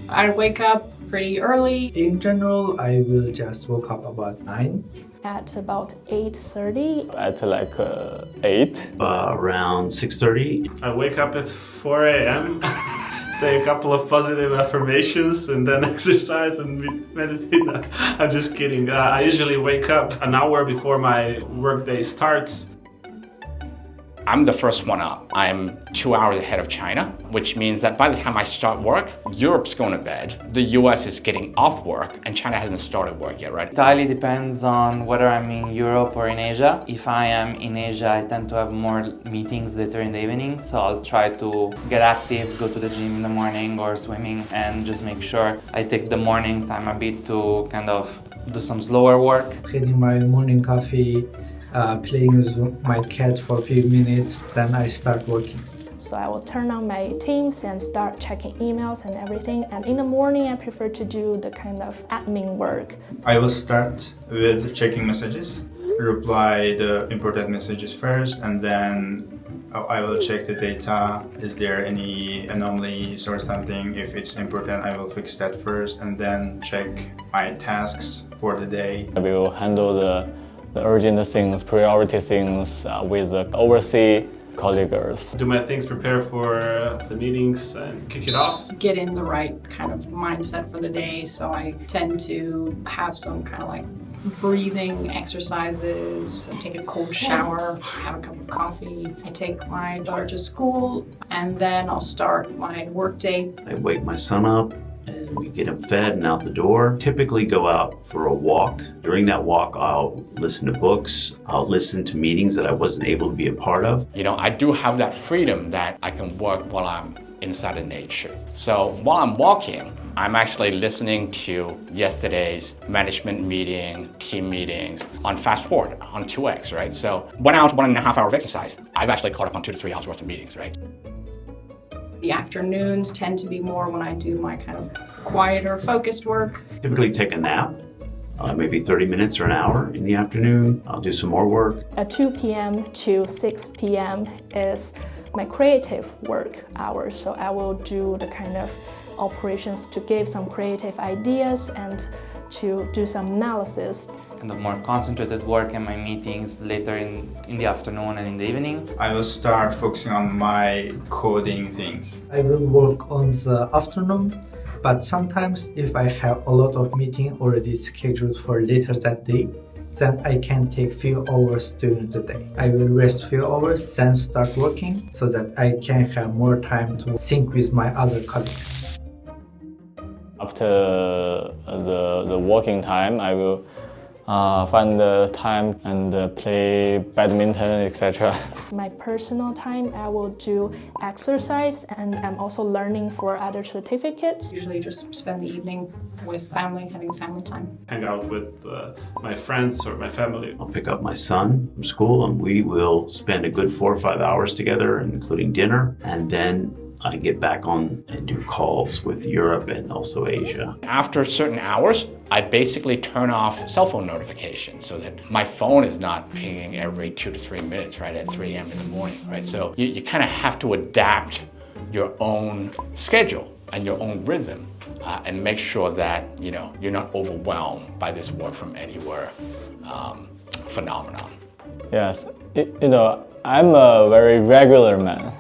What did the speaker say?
I wake up pretty early. In general, I will just wake up about 9. At about 8:30. At like 8. Around 6:30. I wake up at 4 a.m., say a couple of positive affirmations, and then exercise and meditate. No, I'm just kidding. I usually wake up an hour before my workday starts. I'm the first one up. I'm 2 hours ahead of China, which means that by the time I start work, Europe's going to bed, the US is getting off work, and China hasn't started work yet, right? It entirely depends on whether I'm in Europe or in Asia. If I am in Asia, I tend to have more meetings later in the evening, so I'll try to get active, go to the gym in the morning or swimming, and just make sure I take the morning time a bit to kind of do some slower work. Getting my morning coffee, playing with my cat for a few minutes, then I start working. So I will turn on my Teams and start checking emails and everything. And in the morning, I prefer to do the kind of admin work. I will start with checking messages, reply the important messages first, and then I will check the data. Is there any anomalies or something? If it's important, I will fix that first, and then check my tasks for the day. I will handle the urgent things, priority things with the overseas colleagues. Do my things, prepare for the meetings, and kick it off. Get in the right kind of mindset for the day, so I tend to have some kind of like breathing exercises, take a cold shower, have a cup of coffee. I take my daughter to school, and then I'll start my work day. I wake my son up and we get him fed and out the door. Typically go out for a walk. During that walk, I'll listen to books. I'll listen to meetings that I wasn't able to be a part of. You know, I do have that freedom that I can work while I'm inside of nature. So while I'm walking, I'm actually listening to yesterday's management meeting, team meetings on fast forward, on 2x, right? So 1 hour to 1.5 hours of exercise, I've actually caught up on 2 to 3 hours worth of meetings, right? The afternoons tend to be more when I do my kind of quieter, focused work. Typically take a nap, maybe 30 minutes or an hour in the afternoon. I'll do some more work. At 2 p.m. to 6 p.m. is my creative work hours. So I will do the kind of operations to give some creative ideas and to do some analysis. Kind of more concentrated work in my meetings later in the afternoon and in the evening. I will start focusing on my coding things. I will work on the afternoon, but sometimes if I have a lot of meeting already scheduled for later that day, then I can take few hours during the day. I will rest few hours, then start working so that I can have more time to sync with my other colleagues. After the working time, I will find the time and play badminton, etc. My personal time, I will do exercise, and I'm also learning for other certificates. Usually just spend the evening with family, having family time. Hang out with my friends or my family. I'll pick up my son from school and we will spend a good 4 or 5 hours together, including dinner, and then I get back on and do calls with Europe and also Asia. After certain hours, I basically turn off cell phone notifications so that my phone is not pinging every 2 to 3 minutes, right, at 3 a.m. in the morning, right? So you kind of have to adapt your own schedule and your own rhythm and make sure that, you know, you're not overwhelmed by this work from anywhere phenomenon. Yes, you know, I'm a very regular man.